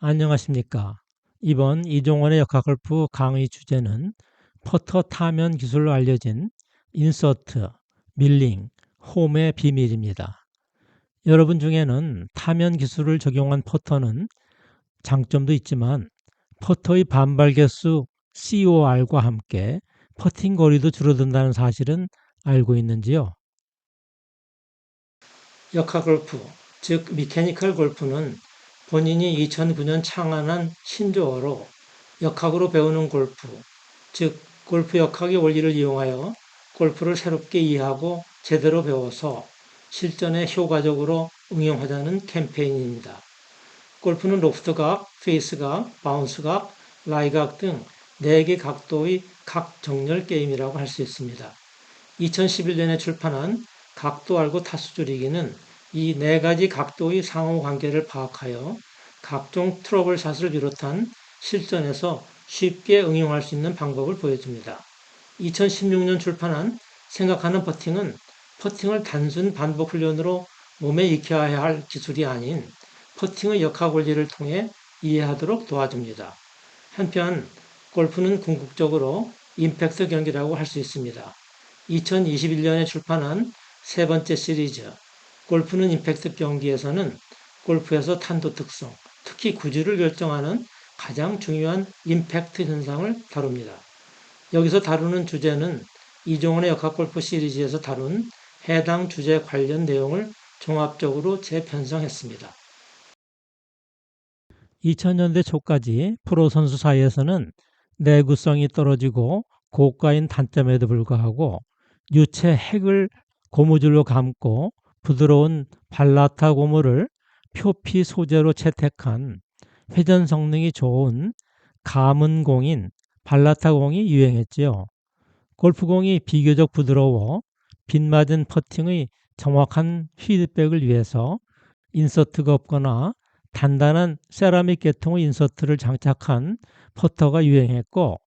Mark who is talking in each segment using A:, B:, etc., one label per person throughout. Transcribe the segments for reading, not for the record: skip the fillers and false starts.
A: 안녕하십니까. 이번 이종원의 역학골프 강의 주제는 퍼터 타면 기술로 알려진 인서트, 밀링, 홈의 비밀입니다. 여러분 중에는 타면 기술을 적용한 퍼터는 장점도 있지만 퍼터의 반발 개수 COR과 함께 퍼팅 거리도 줄어든다는 사실은 알고 있는지요? 역학골프, 즉 미케니컬 골프는 본인이 2009년 창안한 신조어로 역학으로 배우는 골프, 즉 골프 역학의 원리를 이용하여 골프를 새롭게 이해하고 제대로 배워서 실전에 효과적으로 응용하자는 캠페인입니다. 골프는 로프트각, 페이스각, 바운스각, 라이각 등 4개 각도의 각 정렬 게임이라고 할 수 있습니다. 2011년에 출판한 각도 알고 타수 줄이기는 이 4가지 각도의 상호관계를 파악하여 각종 트러블샷을 비롯한 실전에서 쉽게 응용할 수 있는 방법을 보여줍니다. 2016년 출판한 생각하는 퍼팅은 퍼팅을 단순 반복 훈련으로 몸에 익혀야 할 기술이 아닌 퍼팅의 역학 원리를 통해 이해하도록 도와줍니다. 한편 골프는 궁극적으로 임팩트 경기라고 할 수 있습니다. 2021년에 출판한 세 번째 시리즈 골프는 임팩트 경기에서는 골프에서 탄도 특성, 특히 구질을 결정하는 가장 중요한 임팩트 현상을 다룹니다. 여기서 다루는 주제는 이종원의 역학골프 시리즈에서 다룬 해당 주제 관련 내용을 종합적으로 재편성했습니다. 2000년대 초까지 프로 선수 사이에서는 내구성이 떨어지고 고가인 단점에도 불구하고 유체 핵을 고무줄로 감고 부드러운 발라타 고무를 표피 소재로 채택한 회전 성능이 좋은 가문공인 발라타 공이 유행했지요. 골프공이 비교적 부드러워 빗맞은 퍼팅의 정확한 피드백을 위해서 인서트가 없거나 단단한 세라믹 계통의 인서트를 장착한 퍼터가 유행했고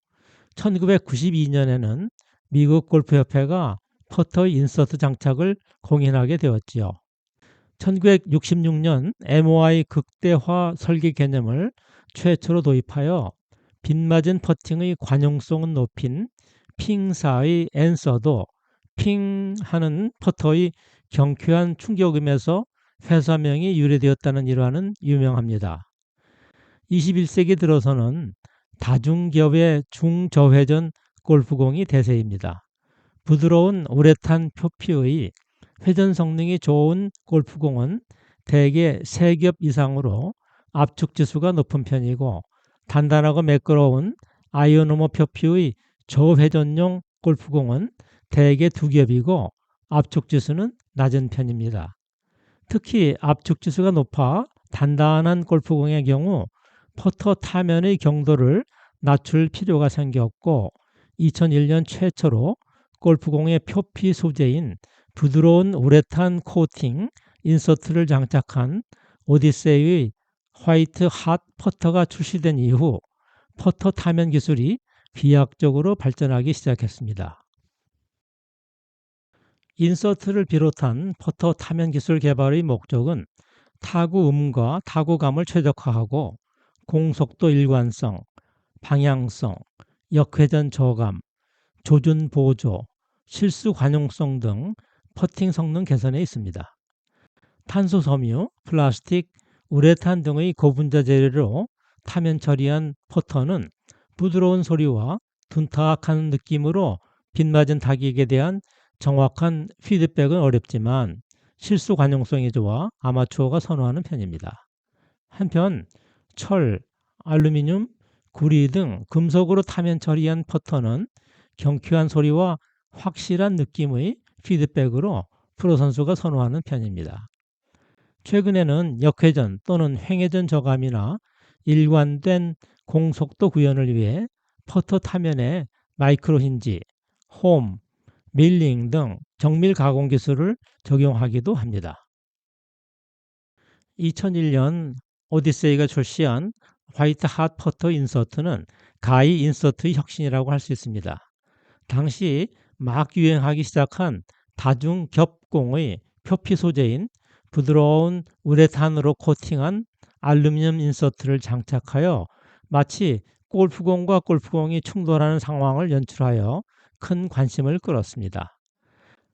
A: 1992년에는 미국 골프협회가 퍼터 인서트 장착을 공인하게 되었지요. 1966년 MOI 극대화 설계 개념을 최초로 도입하여 빗맞은 퍼팅의 관용성은 높인 핑사의 앤서도 핑하는 퍼터의 경쾌한 충격음에서 회사명이 유래되었다는 일화는 유명합니다. 21세기 들어서는 다중기업의 중저회전 골프공이 대세입니다. 부드러운 우레탄 표피의 회전 성능이 좋은 골프공은 대개 3겹 이상으로 압축 지수가 높은 편이고 단단하고 매끄러운 아이오노모 표피의 저회전용 골프공은 대개 2겹이고 압축 지수는 낮은 편입니다. 특히 압축 지수가 높아 단단한 골프공의 경우 퍼터 타면의 경도를 낮출 필요가 생겼고 2001년 최초로 골프공의 표피 소재인 부드러운 우레탄 코팅 인서트를 장착한 오디세이의 화이트 핫 퍼터가 출시된 이후 퍼터 타면 기술이飛躍적으로 발전하기 시작했습니다. 인서트를 비롯한 퍼터 타면 기술 개발의 목적은 타구음과 타구감을 최적화하고 공속도 일관성, 방향성, 역회전 저감, 조준 보조, 실수 관용성 등 퍼팅 성능 개선에 있습니다. 탄소 섬유, 플라스틱, 우레탄 등의 고분자 재료로 타면 처리한 퍼터는 부드러운 소리와 둔탁한 느낌으로 빗맞은 타격에 대한 정확한 피드백은 어렵지만 실수 관용성이 좋아 아마추어가 선호하는 편입니다. 한편 철, 알루미늄, 구리 등 금속으로 타면 처리한 퍼터는 경쾌한 소리와 확실한 느낌의 피드백으로 프로 선수가 선호하는 편입니다. 최근에는 역회전 또는 횡회전 저감이나 일관된 공속도 구현을 위해 퍼터 타면에 마이크로 힌지, 홈, 밀링 등 정밀 가공 기술을 적용하기도 합니다. 2001년 오디세이가 출시한 화이트 핫 퍼터 인서트는 가히 인서트의 혁신이라고 할 수 있습니다. 당시 막 유행하기 시작한 다중 겹공의 표피 소재인 부드러운 우레탄으로 코팅한 알루미늄 인서트를 장착하여 마치 골프공과 골프공이 충돌하는 상황을 연출하여 큰 관심을 끌었습니다.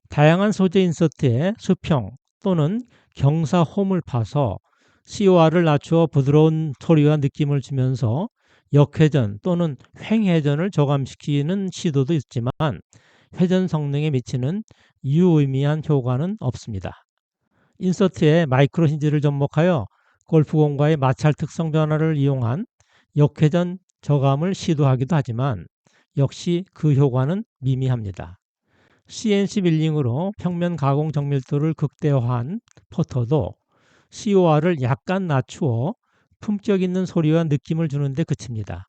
A: 다양한 소재 인서트에 수평 또는 경사 홈을 파서 COR을 낮추어 부드러운 소리와 느낌을 주면서 역회전 또는 횡회전을 저감시키는 시도도 있지만 회전 성능에 미치는 유의미한 효과는 없습니다. 인서트에 마이크로 힌지를 접목하여 골프공과의 마찰 특성 변화를 이용한 역회전 저감을 시도하기도 하지만 역시 그 효과는 미미합니다. CNC 밀링으로 평면 가공 정밀도를 극대화한 퍼터도 COR을 약간 낮추어 품격 있는 소리와 느낌을 주는 데 그칩니다.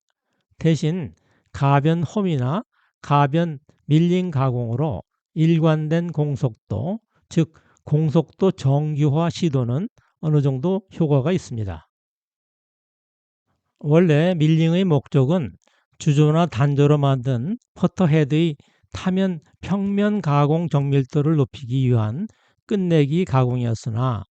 A: 대신 가변 홈이나 가변 밀링 가공으로 일관된 공속도, 즉 공속도 정규화 시도는 어느 정도 효과가 있습니다. 원래 밀링의 목적은 주조나 단조로 만든 퍼터 헤드의 타면 평면 가공 정밀도를 높이기 위한 끝내기 가공이었으나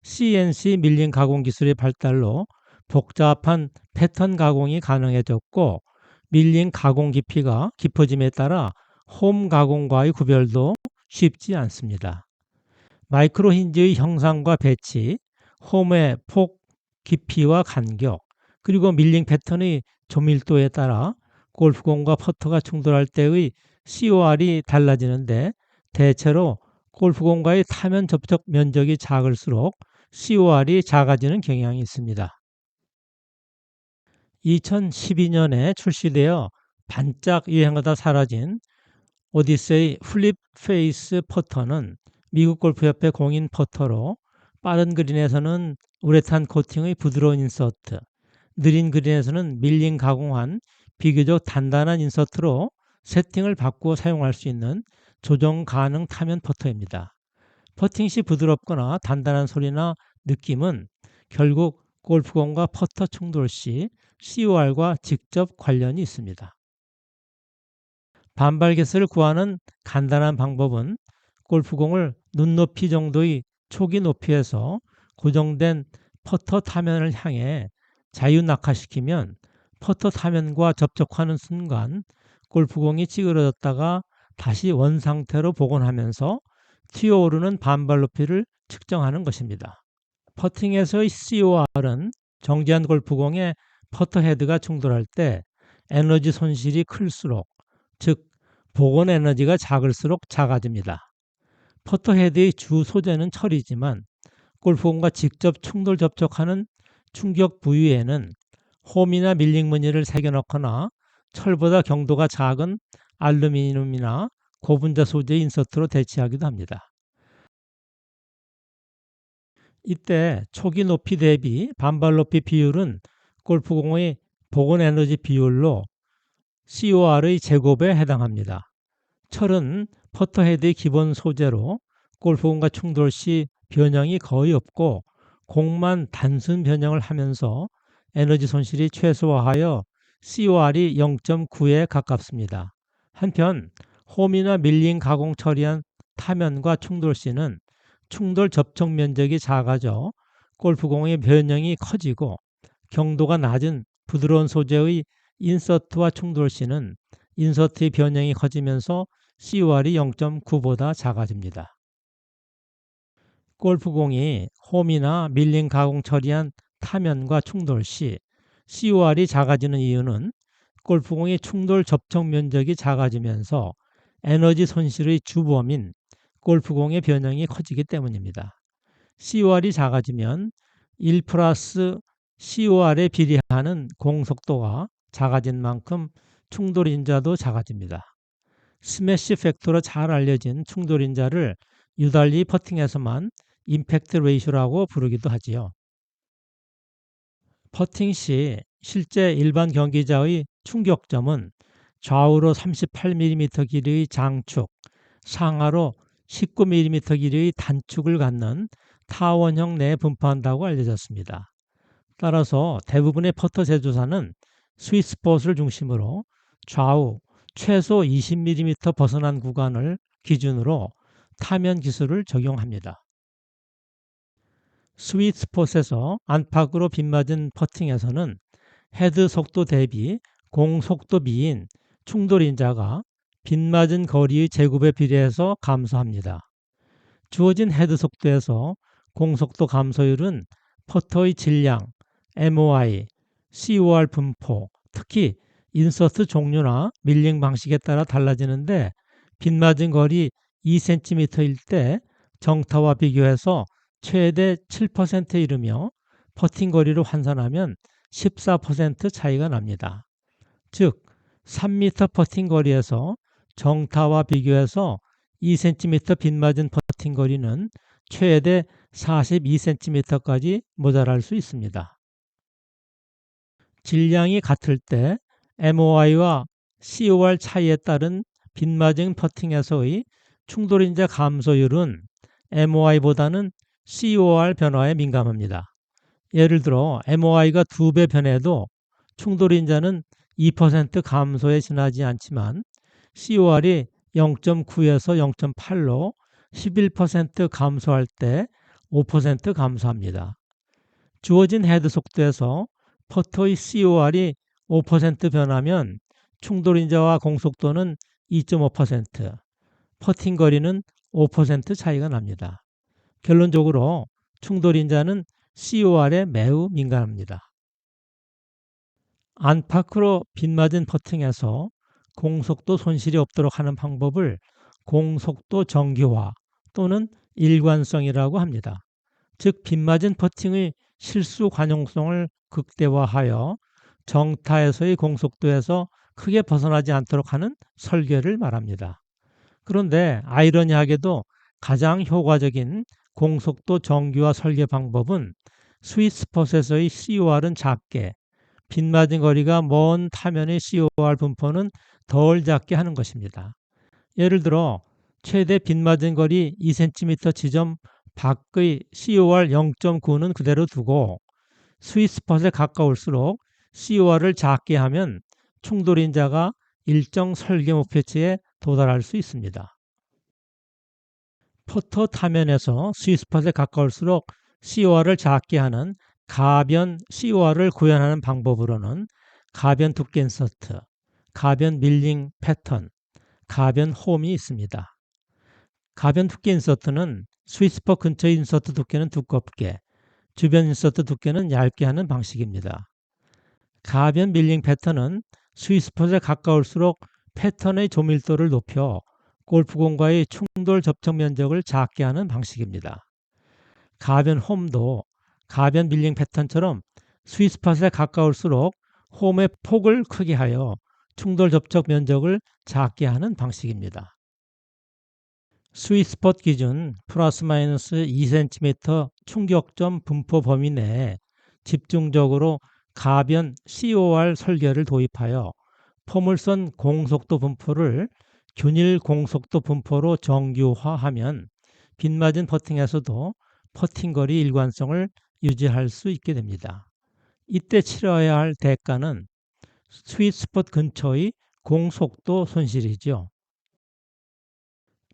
A: CNC 밀링 가공 기술의 발달로 복잡한 패턴 가공이 가능해졌고 밀링 가공 깊이가 깊어짐에 따라 홈 가공과의 구별도 쉽지 않습니다. 마이크로 힌지의 형상과 배치, 홈의 폭, 깊이와 간격, 그리고 밀링 패턴의 조밀도에 따라 골프공과 퍼터가 충돌할 때의 COR이 달라지는데 대체로 골프공과의 타면 접촉 면적이 작을수록 COR이 작아지는 경향이 있습니다. 2012년에 출시되어 반짝 유행하다 사라진 오디세이 플립 페이스 퍼터는 미국 골프협회 공인 퍼터로 빠른 그린에서는 우레탄 코팅의 부드러운 인서트, 느린 그린에서는 밀링 가공한 비교적 단단한 인서트로 세팅을 바꾸어 사용할 수 있는 조정 가능 타면 퍼터입니다. 퍼팅 시 부드럽거나 단단한 소리나 느낌은 결국 골프공과 퍼터 충돌 시 COR과 직접 관련이 있습니다. 반발 개수를 구하는 간단한 방법은 골프공을 눈높이 정도의 초기 높이에서 고정된 퍼터 타면을 향해 자유 낙하시키면 퍼터 타면과 접촉하는 순간 골프공이 찌그러졌다가 다시 원상태로 복원하면서 튀어오르는 반발 높이를 측정하는 것입니다. 퍼팅에서의 COR은 정지한 골프공에 퍼터 헤드가 충돌할 때 에너지 손실이 클수록, 즉 복원 에너지가 작을수록 작아집니다. 퍼터 헤드의 주 소재는 철이지만 골프공과 직접 충돌 접촉하는 충격 부위에는 홈이나 밀링 무늬를 새겨넣거나 철보다 경도가 작은 알루미늄이나 고분자 소재의 인서트로 대체하기도 합니다. 이때 초기 높이 대비 반발 높이 비율은 골프공의 복원 에너지 비율로 COR의 제곱에 해당합니다. 철은 퍼터 헤드의 기본 소재로 골프공과 충돌 시 변형이 거의 없고 공만 단순 변형을 하면서 에너지 손실이 최소화하여 COR이 0.9에 가깝습니다. 한편 홈이나 밀링 가공 처리한 타면과 충돌 시는 충돌 접촉 면적이 작아져 골프공의 변형이 커지고 경도가 낮은 부드러운 소재의 인서트와 충돌 시는 인서트의 변형이 커지면서 COR이 0.9보다 작아집니다. 골프공이 홈이나 밀링 가공 처리한 타면과 충돌 시 COR이 작아지는 이유는 골프공의 충돌 접촉 면적이 작아지면서 에너지 손실의 주범인 골프공의 변형이 커지기 때문입니다. COR이 작아지면 1 플러스 COR에 비례하는 공속도가 작아진 만큼 충돌 인자도 작아집니다. 스매시 팩터로 잘 알려진 충돌 인자를 유달리 퍼팅에서만 임팩트 레이쇼라고 부르기도 하지요. 퍼팅 시 실제 일반 경기자의 충격점은 좌우로 38mm 길이의 장축, 상하로 19mm 길이의 단축을 갖는 타원형 내에 분포한다고 알려졌습니다. 따라서 대부분의 퍼터 제조사는 스윗스폿을 중심으로 좌우 최소 20mm 벗어난 구간을 기준으로 타면 기술을 적용합니다. 스윗스폿에서 안팎으로 빗맞은 퍼팅에서는 헤드 속도 대비 공 속도 비인 충돌인자가 빗맞은 거리의 제곱에 비례해서 감소합니다. 주어진 헤드 속도에서 공 속도 감소율은 퍼터의 질량, MOI, COR 분포, 특히 인서트 종류나 밀링 방식에 따라 달라지는데 빗맞은 거리 2cm일 때 정타와 비교해서 최대 7%에 이르며 퍼팅 거리로 환산하면 14% 차이가 납니다. 즉 3m 퍼팅 거리에서 정타와 비교해서 2cm 빗맞은 퍼팅 거리는 최대 42cm까지 모자랄 수 있습니다. 질량이 같을 때 MOI와 COR 차이에 따른 빗맞은 퍼팅에서의 충돌인자 감소율은 MOI보다는 COR 변화에 민감합니다. 예를 들어 MOI가 2배 변해도 충돌인자는 2% 감소에 지나지 않지만 COR이 0.9에서 0.8로 11% 감소할 때 5% 감소합니다. 주어진 헤드 속도에서 퍼터의 COR이 5% 변하면 충돌인자와 공속도는 2.5%, 퍼팅 거리는 5% 차이가 납니다. 결론적으로 충돌인자는 COR에 매우 민감합니다. 안팎으로 빗맞은 퍼팅에서 공속도 손실이 없도록 하는 방법을 공속도 정교화 또는 일관성이라고 합니다. 즉 빗맞은 퍼팅의 실수 관용성을 극대화하여 정타에서의 공속도에서 크게 벗어나지 않도록 하는 설계를 말합니다. 그런데 아이러니하게도 가장 효과적인 공속도 정교화 설계 방법은 스윗스폿에서의 COR은 작게, 빗맞은 거리가 먼 타면의 COR 분포는 덜 작게 하는 것입니다. 예를 들어 최대 빗맞은 거리 2cm 지점 밖의 COR 0.9는 그대로 두고 스윗스폿에 가까울수록 COR을 작게 하면 충돌인자가 일정 설계 목표치에 도달할 수 있습니다. 퍼터 타면에서 스윗스폿에 가까울수록 COR을 작게 하는 가변 COR을 구현하는 방법으로는 가변 두께 인서트, 가변 밀링 패턴, 가변 홈이 있습니다. 가변 두께 인서트는 스윗스폿 근처의 인서트 두께는 두껍게, 주변 인서트 두께는 얇게 하는 방식입니다. 가변 밀링 패턴은 스윗스폿에 가까울수록 패턴의 조밀도를 높여 골프공과의 충돌 접촉 면적을 작게 하는 방식입니다. 가변 홈도 가변 밀링 패턴처럼 스윗스폿에 가까울수록 홈의 폭을 크게 하여 충돌 접촉 면적을 작게 하는 방식입니다. 스윗스폿 기준 플러스 마이너스 2cm 충격점 분포 범위 내에 집중적으로 가변 COR 설계를 도입하여 포물선 공속도 분포를 균일 공속도 분포로 정규화하면 빗맞은 퍼팅에서도 퍼팅 거리 일관성을 유지할 수 있게 됩니다. 이때 치러야 할 대가는 스윗스폿 근처의 공속도 손실이죠.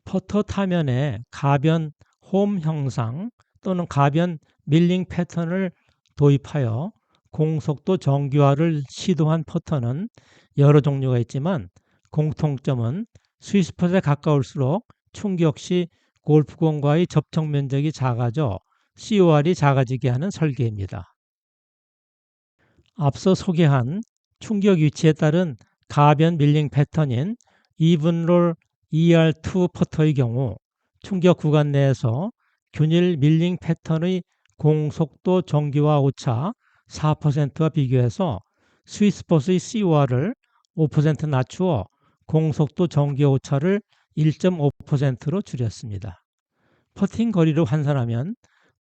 A: 퍼터 타면에 가변 홈 형상 또는 가변 밀링 패턴을 도입하여 공속도 정교화를 시도한 퍼터는 여러 종류가 있지만 공통점은 스윗스폿에 가까울수록 충격 시 골프공과의 접촉 면적이 작아져 COR이 작아지게 하는 설계입니다. 앞서 소개한 충격 위치에 따른 가변 밀링 패턴인 이븐롤 ER2 퍼터의 경우 충격 구간 내에서 균일 밀링 패턴의 공속도 정기화 오차 4%와 비교해서 스윗스폿의 COR을 5% 낮추어 공속도 정기화 오차를 1.5%로 줄였습니다. 퍼팅 거리로 환산하면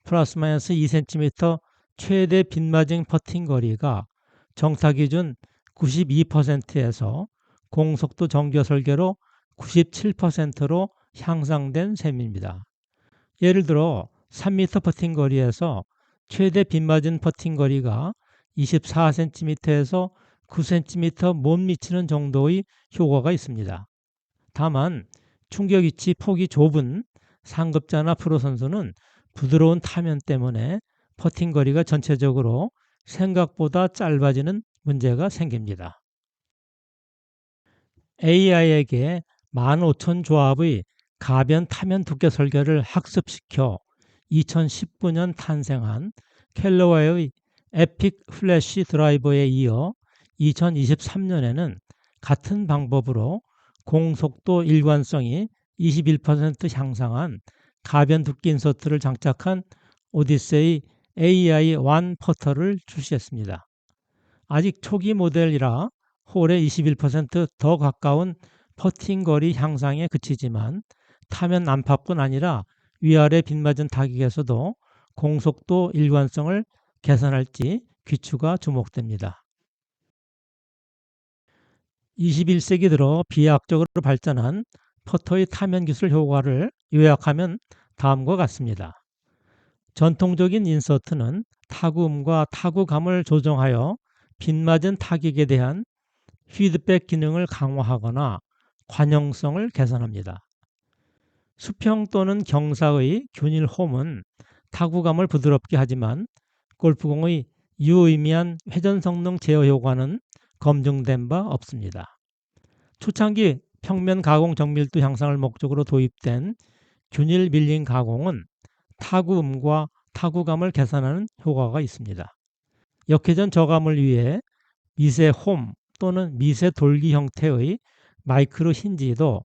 A: 플러스 마이너스 2cm 최대 빗맞은 퍼팅 거리가 정타 기준 92%에서 공속도 정교 설계로 97%로 향상된 셈입니다. 예를 들어 3m 퍼팅 거리에서 최대 빗맞은 퍼팅 거리가 24cm에서 9cm 못 미치는 정도의 효과가 있습니다. 다만 충격 위치 폭이 좁은 상급자나 프로 선수는 부드러운 타면 때문에 퍼팅 거리가 전체적으로 생각보다 짧아지는 문제가 생깁니다. AI에게 15,000 조합의 가변 타면 두께 설계를 학습시켜 2019년 탄생한 캘러웨이의 에픽 플래시 드라이버에 이어 2023년에는 같은 방법으로 공속도 일관성이 21% 향상한 가변 두께 인서트를 장착한 오디세이 AI1 퍼터를 출시했습니다. 아직 초기 모델이라 홀에 21%더 가까운 퍼팅 거리 향상에 그치지만 타면 안팎뿐 아니라 위아래 빗맞은 타격에서도 공속도 일관성을 개선할지 귀추가 주목됩니다. 21세기 들어 비약적으로 발전한 퍼터의 타면 기술 효과를 요약하면 다음과 같습니다. 전통적인 인서트는 타구음과 타구감을 조정하여 빗맞은 타격에 대한 피드백 기능을 강화하거나 관용성을 개선합니다. 수평 또는 경사의 균일 홈은 타구감을 부드럽게 하지만 골프공의 유의미한 회전 성능 제어 효과는 검증된 바 없습니다. 초창기 평면 가공 정밀도 향상을 목적으로 도입된 균일 밀링 가공은 타구음과 타구감을 개선하는 효과가 있습니다. 역회전 저감을 위해 미세 홈 또는 미세 돌기 형태의 마이크로 힌지도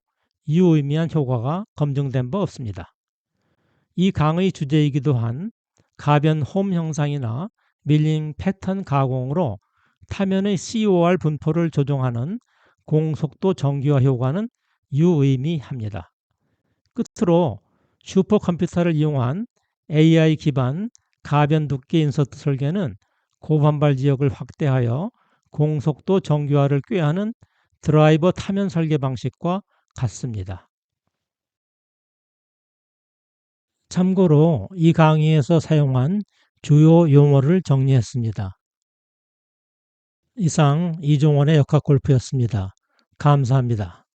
A: 유의미한 효과가 검증된 바 없습니다. 이 강의 주제이기도 한 가변 홈 형상이나 밀링 패턴 가공으로 타면의 COR 분포를 조정하는 공속도 정기화 효과는 유의미합니다. 끝으로 슈퍼컴퓨터를 이용한 AI 기반 가변 두께 인서트 설계는 고반발 지역을 확대하여 공속도 정교화를 꾀하는 드라이버 타면 설계 방식과 같습니다. 참고로 이 강의에서 사용한 주요 용어를 정리했습니다. 이상 이종원의 역학골프였습니다. 감사합니다.